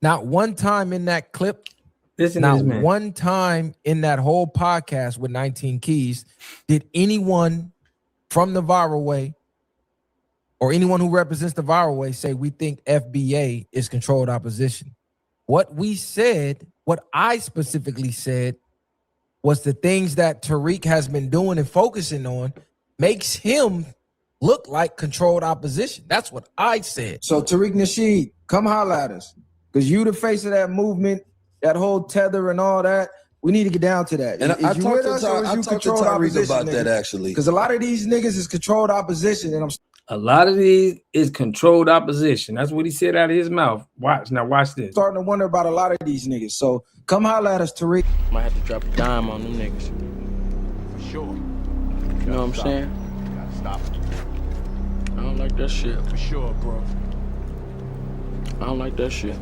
Not one time in that clip, Listen not to this, man. one time in that whole podcast with 19 Keys did anyone from the viral way or anyone who represents the viral way say we think FBA is controlled opposition. What we said, what I specifically said, was the things that Tariq has been doing and focusing on makes him look like controlled opposition. That's what I said. So Tariq Nasheed, come holla at us. Because you the face of that movement, that whole tether and all that. We need to get down to that. And Is you with us or is you controlled opposition? About that actually. Because a lot of these niggas is controlled opposition, and a lot of these is controlled opposition. That's what he said out of his mouth. Watch this. Starting to wonder about a lot of these niggas. So come holla at us, Tariq. Might have to drop a dime on them niggas. For sure. You know what I'm saying? Gotta stop it. I don't like that shit. For sure, bro. I don't like that shit.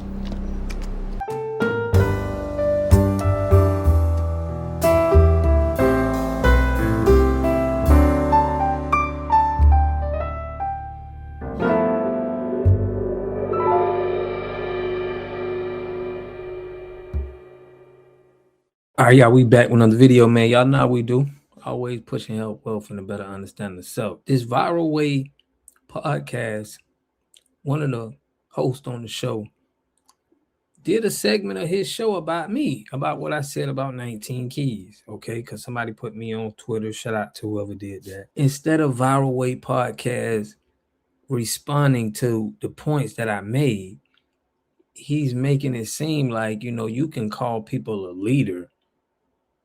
All right, y'all, we back with another video, man. Y'all know how we do. Always pushing health, wealth, and a better understanding of self. This Viral Way podcast, one of the hosts on the show did a segment of his show about me, about what I said about 19 Keys, okay? Because somebody put me on Twitter. Shout out to whoever did that. Instead of Viral Way podcast responding to the points that I made, he's making it seem like, you know, you can call people a leader,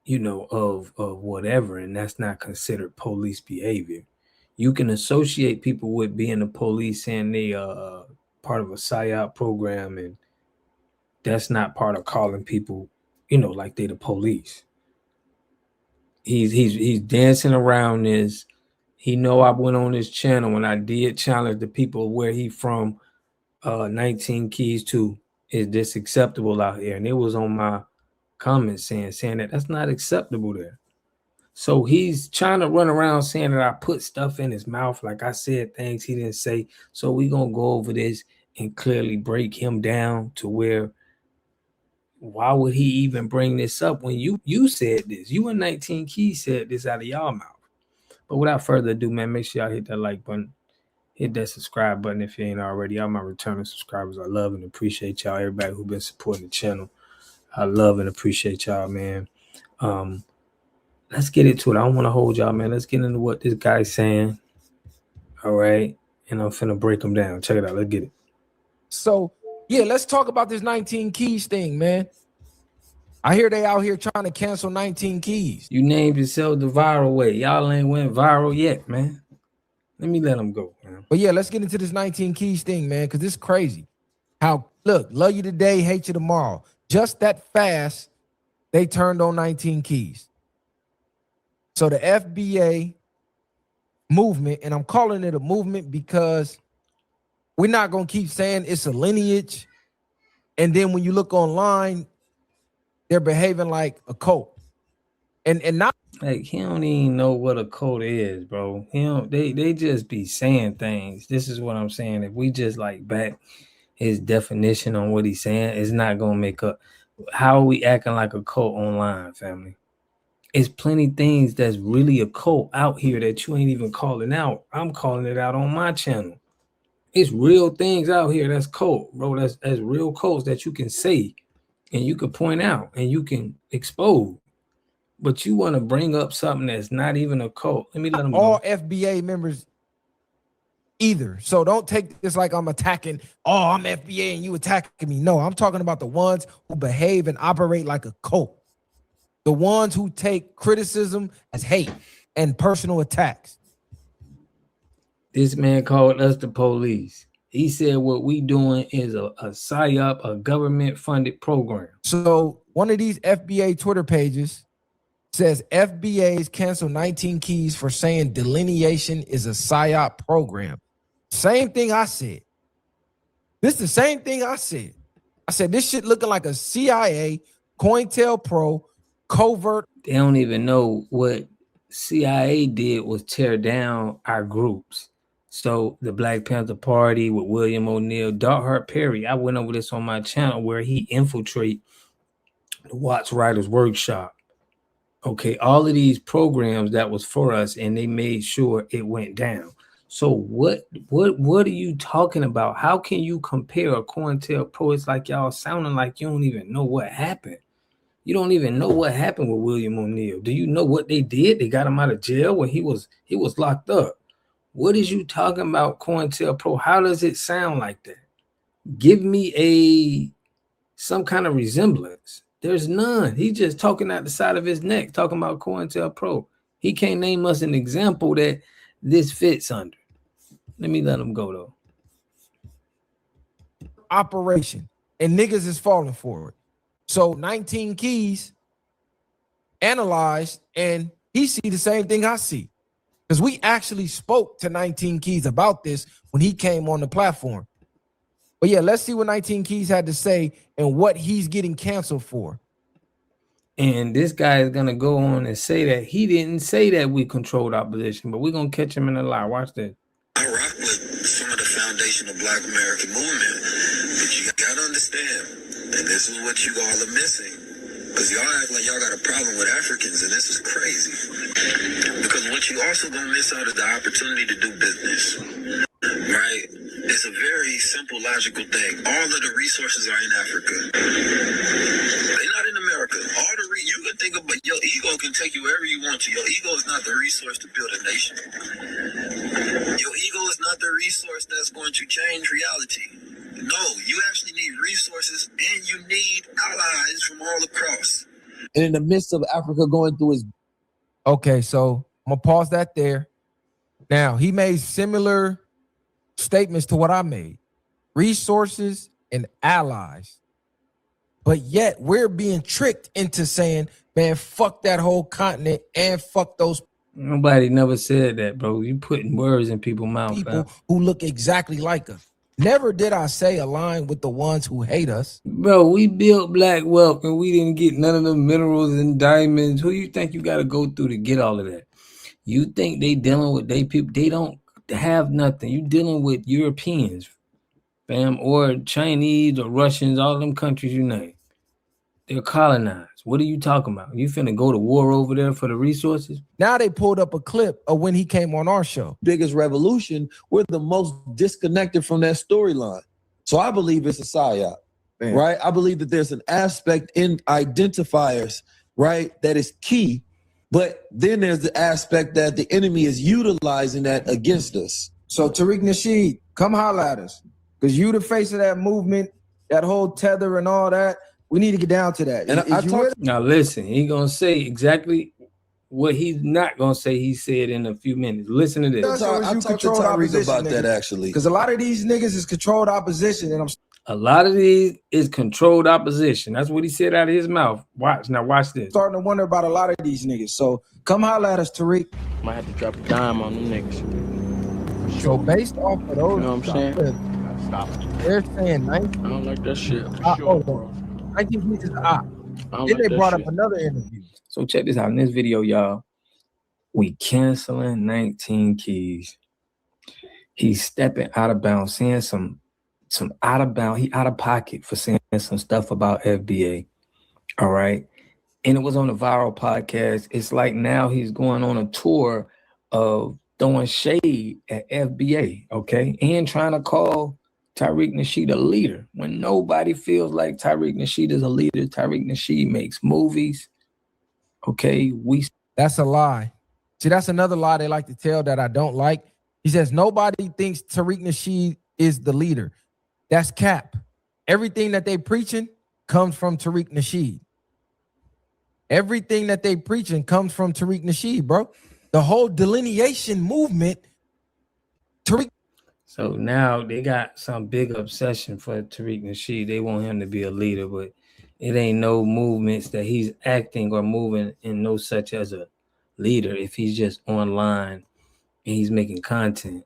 you know, of whatever, and that's not considered police behavior. You can associate people with being a police and they part of a PSYOP program, and that's not part of calling people, you know, like they the police. He's dancing around this. He know I went on his channel when I did challenge the people where he from 19 Keys to, is this acceptable out here? And it was on my comments saying that that's not acceptable there. So he's trying to run around saying that I put stuff in his mouth, like I said things he didn't say. So we're gonna go over this and clearly break him down to where, why would he even bring this up when you said this? You and 19 Keys said this out of y'all mouth. But without further ado, man, make sure y'all hit that like button, hit that subscribe button if you ain't already. Y'all my returning subscribers. I love and appreciate y'all, everybody who been supporting the channel. I love and appreciate y'all, man. Let's get into it. I don't want to hold y'all, man. Let's get into what this guy's saying. All right. And I'm finna break them down. Check it out. Let's get it. So, yeah, let's talk about this 19 Keys thing, man. I hear they out here trying to cancel 19 Keys. You named yourself the Viral Way. Y'all ain't went viral yet, man. Let me let them go, man. But yeah, let's get into this 19 Keys thing, man, because it's crazy. How, look, love you today, hate you tomorrow. Just that fast, they turned on 19 Keys. So the FBA movement, and I'm calling it a movement because we're not going to keep saying it's a lineage. And then when you look online, they're behaving like a cult. And not like, he don't even know what a cult is, bro. They just be saying things. This is what I'm saying. If we just like back his definition on what he's saying, it's not gonna make up. How are we acting like a cult online, family? It's plenty things that's really a cult out here that you ain't even calling out. I'm calling it out on my channel. It's real things out here that's cult, bro. That's real cults that you can say and you can point out and you can expose. But you want to bring up something that's not even a cult. Let me let them all know. FBA members either. So don't take this like I'm attacking, oh, I'm FBA and you attacking me. No, I'm talking about the ones who behave and operate like a cult. The ones who take criticism as hate and personal attacks. This man called us the police. He said what we doing is a PSYOP, a government-funded program. So one of these FBA Twitter pages says FBA's cancel 19 Keys for saying delineation is a PSYOP program. Same thing I said. This is the same thing I said. I said this shit looking like a CIA, COINTELPRO, covert. They don't even know what CIA did was tear down our groups. So the Black Panther Party with William O'Neill, Dark Perry, I went over this on my channel where he infiltrate the Watts Writers Workshop. Okay, all of these programs that was for us, and they made sure it went down. So what are you talking about? How can you compare a COINTELPRO? It's like y'all sounding like you don't even know what happened. You don't even know what happened with William O'Neill. Do you know what they did? They got him out of jail when he was locked up. What is you talking about, COINTELPRO? How does it sound like that? Give me some kind of resemblance. There's none. He's just talking out the side of his neck, talking about COINTELPRO. He can't name us an example that this fits under. Let me let him go though. Operation, and niggas is falling for it. So 19 Keys analyzed, and he see the same thing I see. Because we actually spoke to 19 Keys about this when he came on the platform. But yeah, let's see what 19 Keys had to say and what he's getting canceled for. And this guy is gonna go on and say that he didn't say that we controlled opposition, but we're gonna catch him in a lie. Watch this. I rock with some of the foundational Black American movement, but you gotta understand, and this is what you all are missing, because y'all act like y'all got a problem with Africans, and this is crazy. Because what you also gonna miss out is the opportunity to do business, right? It's a very simple, logical thing. All of the resources are in Africa. They're not in America. You can think about your ego can take you wherever you want to. Your ego is not the resource to build a nation. Your ego is not the resource that's going to change reality. No, you actually need resources and you need allies from all across. And in the midst of Africa going through its... Okay, so I'm gonna pause that there. Now, he made similar statements to what I made. Resources and allies. But yet we're being tricked into saying, man, fuck that whole continent and fuck those Nobody never said that, bro. You putting words in people's mouth. people who look exactly like us. Never did I say align with the ones who hate us. Bro, we built black wealth and we didn't get none of the minerals and diamonds. Who you think you got to go through to get all of that? You think they dealing with they people? They don't have nothing. You dealing with Europeans, fam, or Chinese or Russians, all them countries you name. They're colonized. What are you talking about? You finna go to war over there for the resources? Now they pulled up a clip of when he came on our show. biggest revolution, we're the most disconnected from that storyline. So I believe it's a psyop, right? I believe that there's an aspect in identifiers, right, that is key. But then there's the aspect that the enemy is utilizing that against us. So Tariq Nasheed, come holler at us. Because you the face of that movement, that whole tether and all that. We need to get down to that. And I talked. Now listen, he gonna say exactly what he's not gonna say. He said in a few minutes. Listen to this. I talked to Tariq about that actually. Because a lot of these niggas is controlled opposition, and A lot of these is controlled opposition. That's what he said out of his mouth. Watch this. starting to wonder about a lot of these niggas. So come holler at us, Tariq. Might have to drop a dime on them niggas. So based off of those, You know what I'm saying? Gotta stop it. they're saying 19. I don't like that shit. For sure, bro. 19 Keys is op. I don't Then like they brought that up shit. another interview. So check this out. In this video, y'all, we canceling 19 Keys. He's stepping out of bounds, saying some out of bounds. He out of pocket for saying some stuff about FBA. All right. And it was on the viral podcast. It's like now he's going on a tour of throwing shade at FBA, okay? And trying to call Tariq Nasheed a leader when nobody feels like Tariq Nasheed is a leader. Tariq Nasheed makes movies. Okay, That's a lie. See, that's another lie they like to tell that I don't like. He says nobody thinks Tariq Nasheed is the leader. That's cap. Everything that they preaching comes from Tariq Nasheed. Everything that they preaching comes from Tariq Nasheed, bro. The whole delineation movement, Tariq. So now they got some big obsession for Tariq Nasheed. They want him to be a leader, but it ain't no movements that he's acting or moving in no such as a leader if he's just online and he's making content.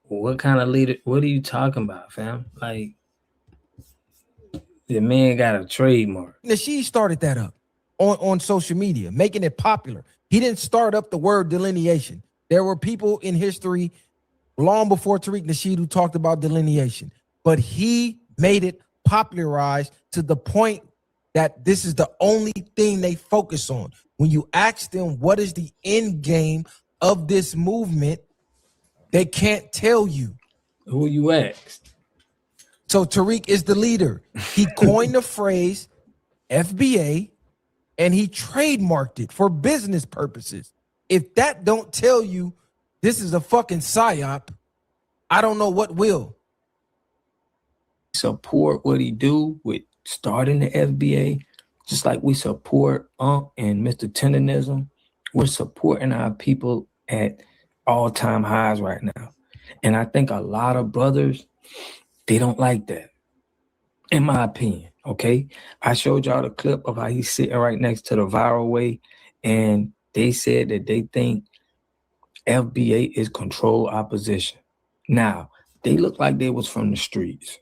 What kind of leader? What are you talking about, fam? Like, the man got a trademark. Nasheed started that up on social media, making it popular. He didn't start up the word delineation. There were people in history long before Tariq Nasheed, who talked about delineation. But he made it popularized to the point that this is the only thing they focus on. When you ask them what is the end game of this movement, they can't tell you. Who you asked? So Tariq is the leader. He coined the phrase FBA and he trademarked it for business purposes. If that don't tell you this is a fucking psyop, I don't know what will. Support what he do with starting the FBA, just like we support and Mr. Tendenism. We're supporting our people at all-time highs right now. And I think a lot of brothers, they don't like that, in my opinion, okay? I showed y'all the clip of how he's sitting right next to the viral way, and they said that they think FBA is controlled opposition. Now, they look like they was from the streets.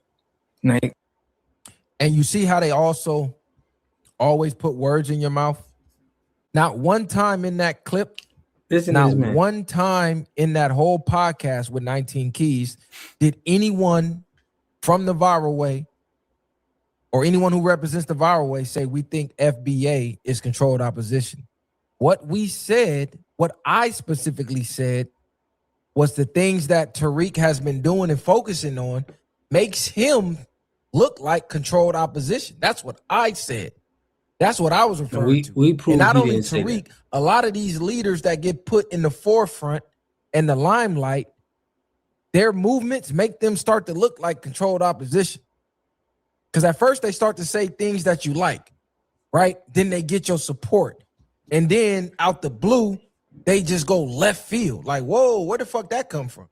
Now, and you see how they also always put words in your mouth? Not one time in that clip, not one time in that whole podcast with 19 Keys did anyone from the viral way or anyone who represents the viral way say we think FBA is controlled opposition. What we said, what I specifically said, was the things that Tariq has been doing and focusing on makes him look like controlled opposition. That's what I said. That's what I was referring to. We proved and not he only didn't say Tariq, that. a lot of these leaders that get put in the forefront and the limelight, their movements make them start to look like controlled opposition. Because at first they start to say things that you like, right? Then they get your support. And then out the blue, they just go left field. Like, whoa, where the fuck that come from?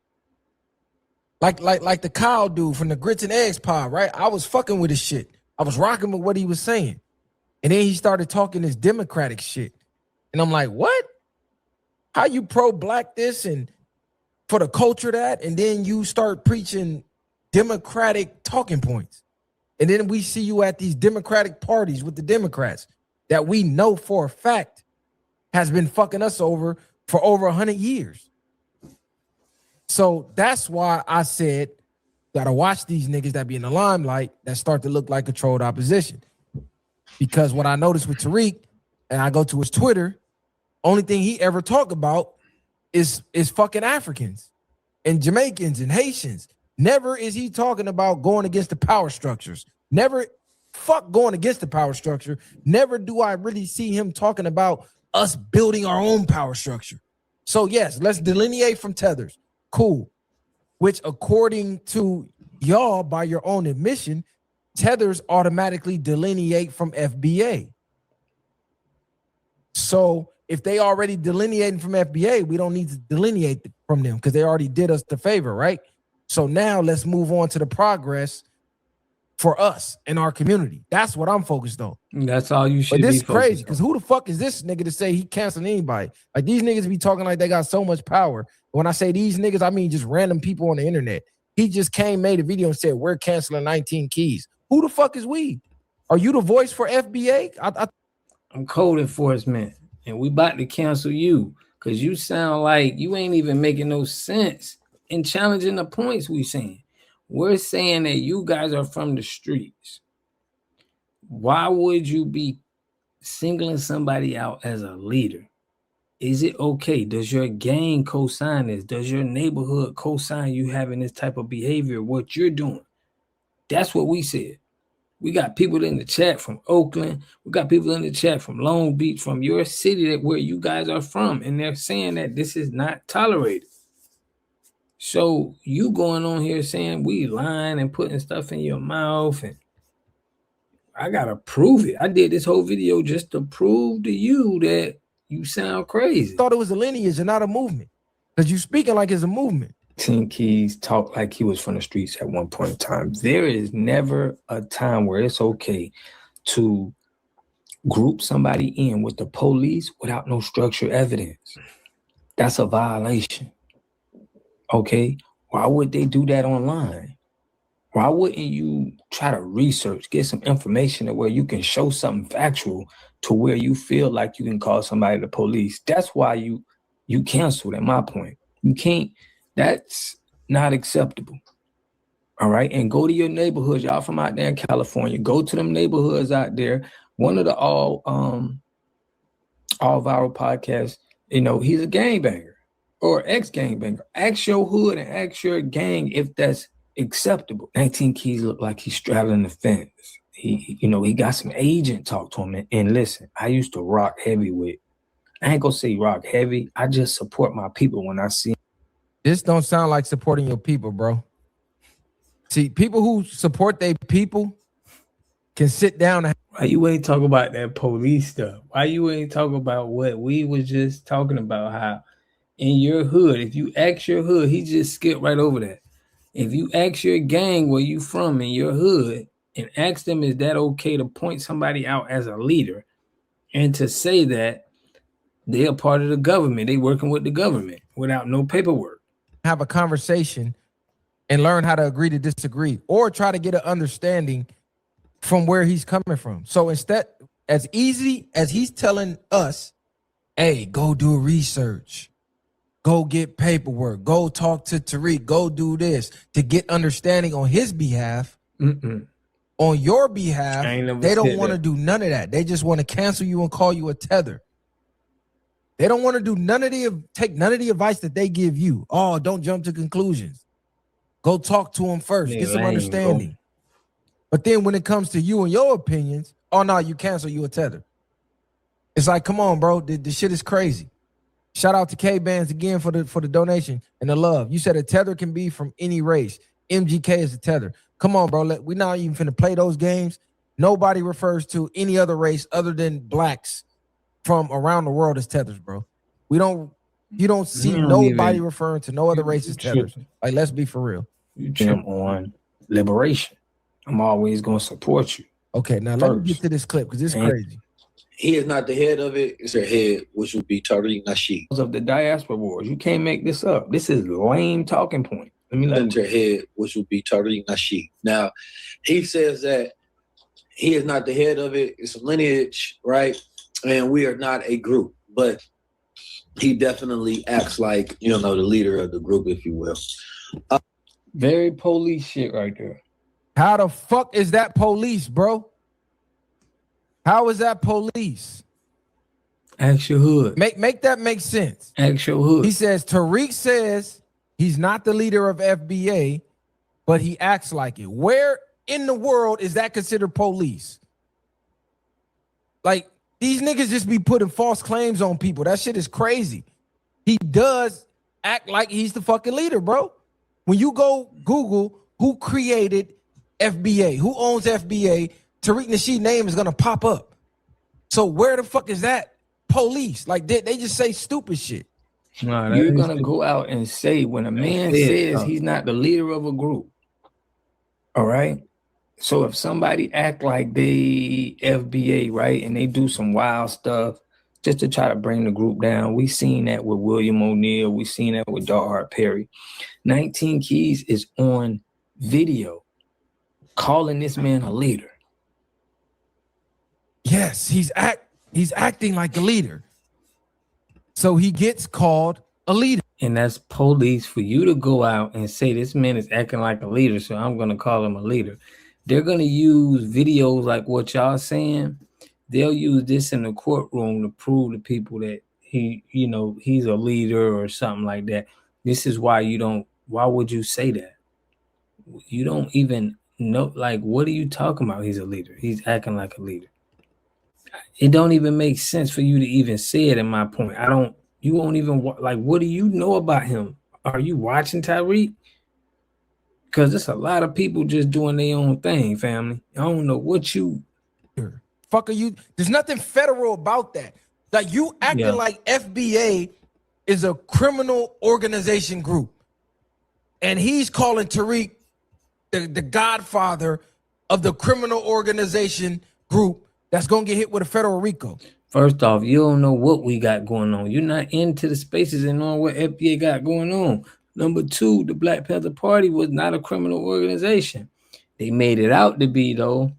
Like the Kyle dude from the Grits and Eggs pod, right? I was fucking with his shit. I was rocking with what he was saying. And then he started talking this Democratic shit. And I'm like, what? How you pro-black this and for the culture that? And then you start preaching Democratic talking points. And then we see you at these Democratic parties with the Democrats that we know for a fact has been fucking us over for over 100 years. So that's why I said, gotta watch these niggas that be in the limelight that start to look like controlled opposition. Because what I noticed with Tariq, and I go to his Twitter, only thing he ever talk about is fucking Africans and Jamaicans and Haitians. Never is he talking about going against the power structures. Never fuck going against the power structure. Never do I really see him talking about us building our own power structure. So yes, let's delineate from tethers. Cool. Which according to y'all, by your own admission, tethers automatically delineate from FBA. So if they already delineating from FBA, we don't need to delineate from them because they already did us the favor, right? So now let's move on to the progress for us in our community. That's what I'm focused on. That's all you should be. But this is is crazy because who the fuck is this nigga to say he canceling anybody? Like these niggas be talking like they got so much power. When I say these niggas, I mean just random people on the internet. He just made a video and said, we're canceling 19 Keys. Who the fuck is we? Are you the voice for FBA? I'm code enforcement, and we about to cancel you because you sound like you ain't even making no sense in challenging the points we saying. We're saying that you guys are from the streets. Why would you be singling somebody out as a leader? Is it okay? Does your gang co-sign this? Does your neighborhood co-sign you having this type of behavior, what you're doing? That's what we said. We got people in the chat from Oakland. We got people in the chat from Long Beach, from your city that where you guys are from. And they're saying that this is not tolerated. So you going on here saying we lying and putting stuff in your mouth, and I gotta prove it. I did this whole video just to prove to you that you sound crazy. I thought it was a lineage and not a movement. Because you speaking like it's a movement. 10 Keys talked like he was from the streets at one point in time. There is never a time where it's okay to group somebody in with the police without no structured evidence. That's a violation. Okay, why would they do that online? Why wouldn't you try to research, get some information to where you can show something factual to where you feel like you can call somebody the police? That's why you canceled, at my point. You can't, that's not acceptable. All right. And go to your neighborhoods. Y'all from out there in California. Go to them neighborhoods out there. One of the all viral podcasts, you know, he's a gangbanger or ex-gangbanger. Ask your hood and ask your gang if that's acceptable. 19 Keys look like he's straddling the fence. He got some agent talk to him. And listen, I used to rock heavy with. I ain't gonna say rock heavy. I just support my people when I see. This don't sound like supporting your people, bro. See, people who support their people can sit down and why you ain't talk about that police stuff? Why you ain't talk about what we was just talking about? How in your hood, if you ask your hood, he just skipped right over that. If you ask your gang where you from in your hood and ask them, is that okay to point somebody out as a leader and to say that they're part of the government, they working with the government without no paperwork. have a conversation and learn how to agree to disagree, or try to get an understanding from where he's coming from. So instead, as easy as he's telling us, hey, go do research, go get paperwork, go talk to Tariq, go do this to get understanding on his behalf. On your behalf, they don't want to do none of that. They just want to cancel you and call you a tether. They don't want to do take none of the advice that they give you. Oh, don't jump to conclusions. Go talk to them first. Get some understanding. But then when it comes to you and your opinions, oh no, you cancel, you a tether. It's like, come on, bro. The shit is crazy. Shout out to K-Bands again for the donation and the love. You said a tether can be from any race. MGK is a tether. Come on, bro. We're not even finna play those games. Nobody refers to any other race other than blacks from around the world as tethers, bro. You don't see nobody referring to no other race as tethers. Like, let's be for real. You jump on liberation. I'm always going to support you. Okay, now let me get to this clip because it's crazy. He is not the head of it. It's their head, which would be Tariq Nasheed. Of the Diaspora Wars. You can't make this up. This is lame talking point. That's their head, which would be Tariq Nasheed. Now, he says that he is not the head of it. It's a lineage, right? And we are not a group. But he definitely acts like, the leader of the group, if you will. Very police shit right there. How the fuck is that police, bro? How is that police? Ask your hood. Make that make sense. Ask your hood. He says Tariq says he's not the leader of FBA, but he acts like it. Where in the world is that considered police? Like, these niggas just be putting false claims on people. That shit is crazy. He does act like he's the fucking leader, bro. When you go Google who created FBA, who owns FBA, Tariq Nasheed's name is gonna pop up. So where the fuck is that police? Like, they just say stupid shit. No, you're gonna go out and say when a man says he's not the leader of a group. All right. So if somebody act like they FBA, right, and they do some wild stuff just to try to bring the group down, we seen that with William O'Neal, we seen that with Dart Perry. 19 Keys is on video calling this man a leader. Yes, he's acting like a leader. So he gets called a leader. And that's police for you to go out and say this man is acting like a leader, so I'm going to call him a leader. They're going to use videos like what y'all saying. They'll use this in the courtroom to prove to people that he's a leader or something like that. This is why why would you say that? You don't even know, like, what are you talking about? He's a leader. He's acting like a leader. It don't even make sense for you to even say it in my point. You won't even, like, what do you know about him? Are you watching Tariq? Because there's a lot of people just doing their own thing, family. I don't know what you... Fuck are you... There's nothing federal about that. Like, you acting like FBA is a criminal organization group. And he's calling Tariq the godfather of the criminal organization group that's going to get hit with a federal RICO. First off, you don't know what we got going on. You're not into the spaces and knowing what FBA got going on. Number two, the Black Panther Party was not a criminal organization. They made it out to be, though.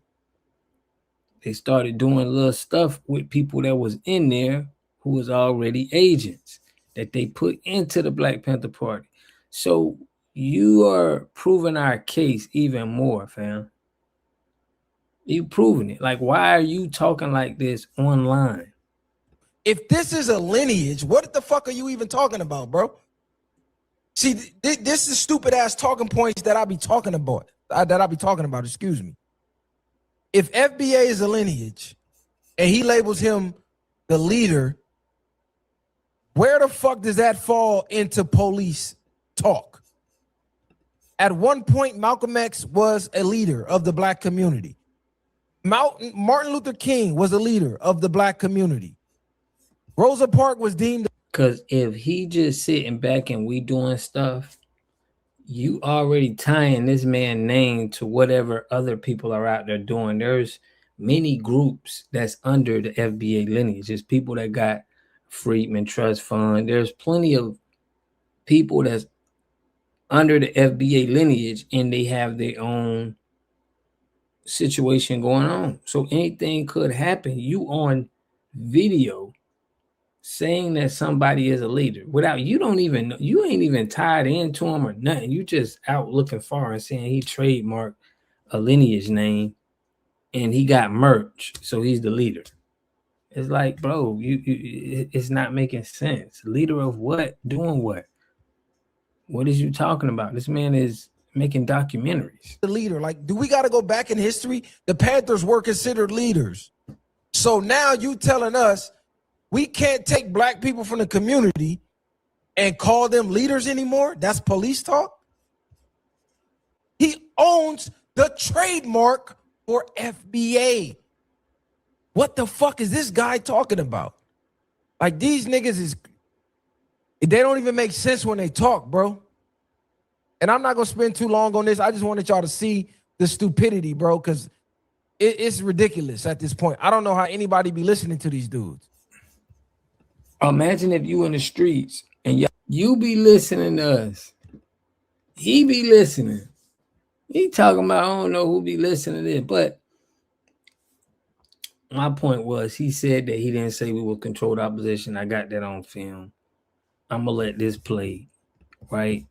They started doing little stuff with people that was in there who was already agents that they put into the Black Panther Party. So You are proving our case even more, fam. You proving it. Like, why are you talking like this online? If this is a lineage, what the fuck are you even talking about, bro? See, this is stupid ass talking points that I be talking about. Excuse me. If FBA is a lineage and he labels him the leader, where the fuck does that fall into police talk? At one point, Malcolm X was a leader of the black community. Martin Luther King was a leader of the black community. Rosa Parks was deemed. Because if he just sitting back and we doing stuff, you already tying this man's name to whatever other people are out there doing. There's many groups that's under the FBA lineage. There's people that got Freedman Trust Fund. There's plenty of people that's under the FBA lineage and they have their own situation going on. So anything could happen. You on video saying that somebody is a leader without you ain't even tied into him or nothing. You just out looking far and saying he trademarked a lineage name and he got merch, so he's the leader. It's like, bro, it's not making sense. Leader of what? Doing what? What is you talking about? This man is making documentaries. The leader, like, do we got to go back in history? The Panthers were considered leaders. So now you telling us we can't take black people from the community and call them leaders anymore? That's police talk. He owns the trademark for FBA. What the fuck is this guy talking about? Like, these niggas they don't even make sense when they talk, bro. And I'm not gonna spend too long on this. I just wanted y'all to see the stupidity, bro, because it's ridiculous at this point. I don't know how anybody be listening to these dudes. Imagine if you in the streets and you be listening to us. He be listening. He talking about, I don't know who be listening to this, but my point was he said that he didn't say we were controlled opposition. I got that on film. I'm gonna let this play, right?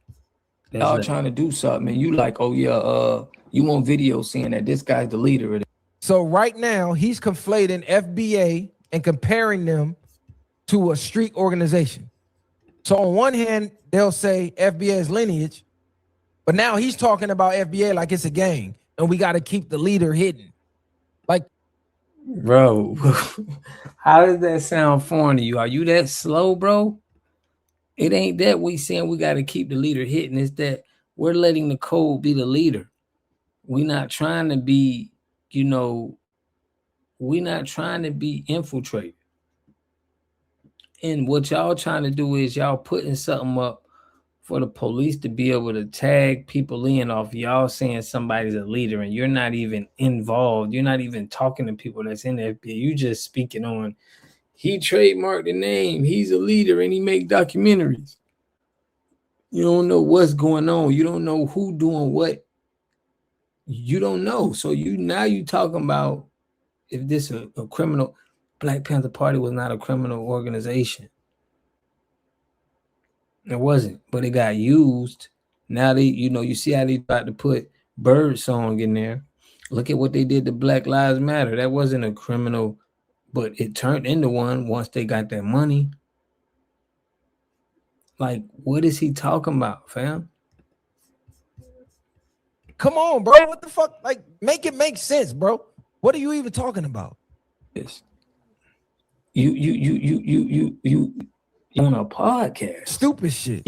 Y'all trying to do something, and you like, oh yeah, you want video saying that this guy's the leader of it. So right now he's conflating FBA and comparing them to a street organization. So on one hand, they'll say FBA is lineage, but now he's talking about FBA like it's a gang, and we got to keep the leader hidden. Like, bro, how does that sound foreign to you? Are you that slow, bro? It ain't that we saying we got to keep the leader hidden. It's that we're letting the code be the leader. We're not trying to be, we're not trying to be infiltrated. And what y'all trying to do is y'all putting something up for the police to be able to tag people in off y'all saying somebody's a leader, and you're not even involved. You're not even talking to people that's in the FBI. You just speaking on, he trademarked the name, he's a leader, and he make documentaries. You don't know what's going on. You don't know who doing what. You don't know. So you talking about if this a criminal. Black Panther Party was not a criminal organization. It wasn't, but it got used. Now they, you see how they tried to put Bird Song in there. Look at what they did to Black Lives Matter. That wasn't a criminal, but it turned into one once they got that money. Like, what is he talking about, fam? come on, bro. What the fuck? Like, make it make sense, bro. What are you even talking about? Yes. You on a podcast. Stupid shit.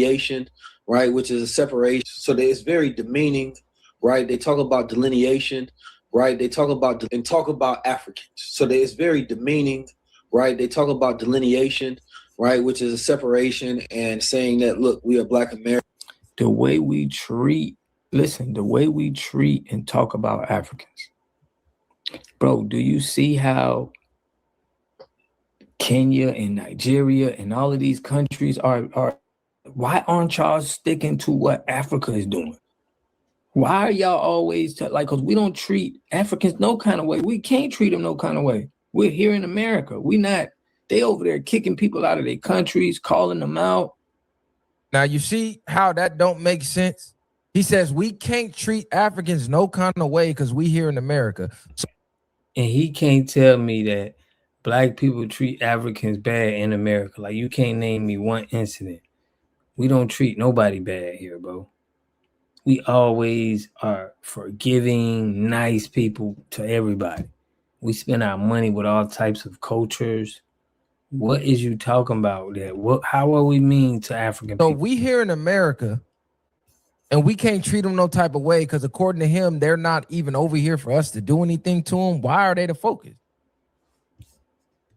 Right, which is a separation. So it's very demeaning, right? They talk about delineation, right? They talk about Africans. So it's very demeaning, right? They talk about delineation, right, which is a separation and saying that, look, we are Black Americans. The way we treat and talk about Africans. Bro, do you see how Kenya and Nigeria and all of these countries are why aren't y'all sticking to what Africa is doing? Why are y'all always because we don't treat Africans no kind of way. We can't treat them no kind of way. We're here in America. They over there kicking people out of their countries, calling them out. Now you see how that don't make sense? He says we can't treat Africans no kind of way because we here in America. So, And he can't tell me that black people treat Africans bad in America. Like, you can't name me one incident. We don't treat nobody bad here, bro. We always are forgiving, nice people to everybody. We spend our money with all types of cultures. What is you talking about? How are we mean to African so people? we here in America, and we can't treat them no type of way because according to him, they're not even over here for us to do anything to them. Why are they the focus?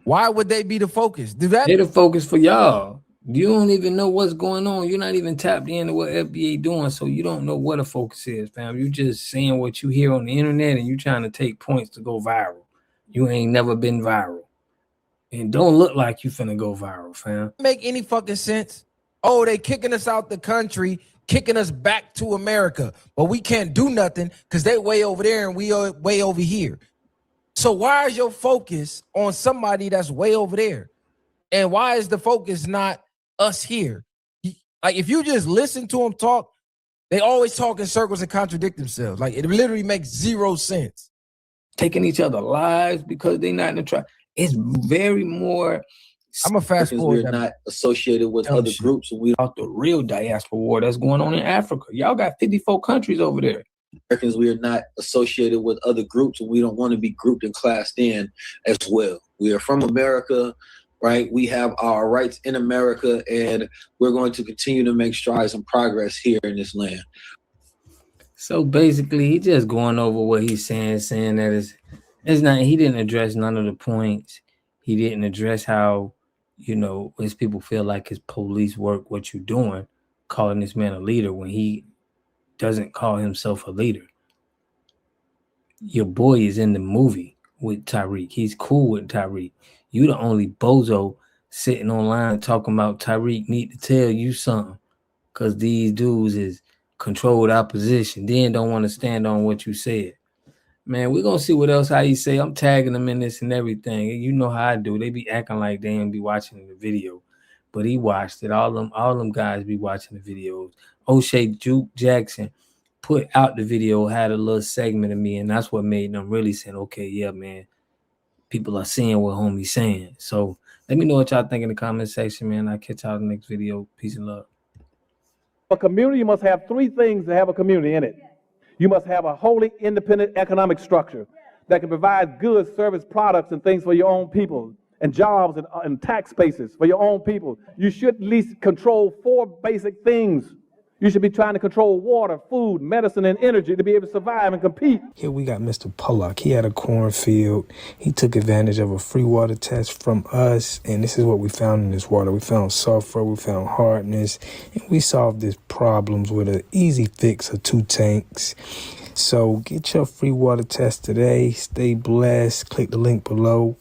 Why would they be the focus? They're the focus for y'all. You don't even know what's going on. You're not even tapped into what FBA doing, so you don't know what a focus is, fam. You just saying what you hear on the internet, and you trying to take points to go viral. You ain't never been viral, and don't look like you finna go viral, fam. Make any fucking sense? Oh, they kicking us out the country, kicking us back to America, but we can't do nothing because they way over there and we are way over here. So why is your focus on somebody that's way over there? And why is the focus not us here? Like, if you just listen to them talk, they always talk in circles and contradict themselves. Like, it literally makes zero sense. Taking each other lives because they not in the tribe. It's very more. I'm a fast forward. We're not associated with other groups, and we About the real diaspora war that's going on in Africa. Y'all got 54 countries over there. Americans, we are not associated with other groups, and we don't want to be grouped and classed in as well. We are from America, right? We have our rights in America, and we're going to continue to make strides and progress here in this land. So basically, he just going over what he's saying that it's not. He didn't address none of the points. He didn't address how, his people feel like his police work, what you're doing, calling this man a leader when he doesn't call himself a leader. Your boy is in the movie with Tariq. He's cool with Tariq. You the only bozo sitting online talking about Tariq need to tell you something because these dudes is controlled opposition. Then don't want to stand on what you said. Man, we're going to see what else, how you say. I'm tagging them in this and everything. You know how I do. They be acting like they ain't be watching the video. But he watched it. All them guys be watching the videos. O'Shea Juke Jackson put out the video, had a little segment of me, and that's what made them really saying, okay, yeah, man, people are seeing what homie's saying. So let me know what y'all think in the comment section, man. I'll catch y'all in the next video. Peace and love. A community must have three things to have a community in it. You must have a wholly independent economic structure that can provide goods, service, products, and things for your own people, and jobs and tax bases for your own people. You should at least control four basic things. You should be trying to control water, food, medicine, and energy to be able to survive and compete. Here we got Mr. Pollock. He had a cornfield. He took advantage of a free water test from us, and this is what we found in this water. We found sulfur, we found hardness, and we solved these problems with an easy fix of 2 tanks. So get your free water test today. Stay blessed. Click the link below.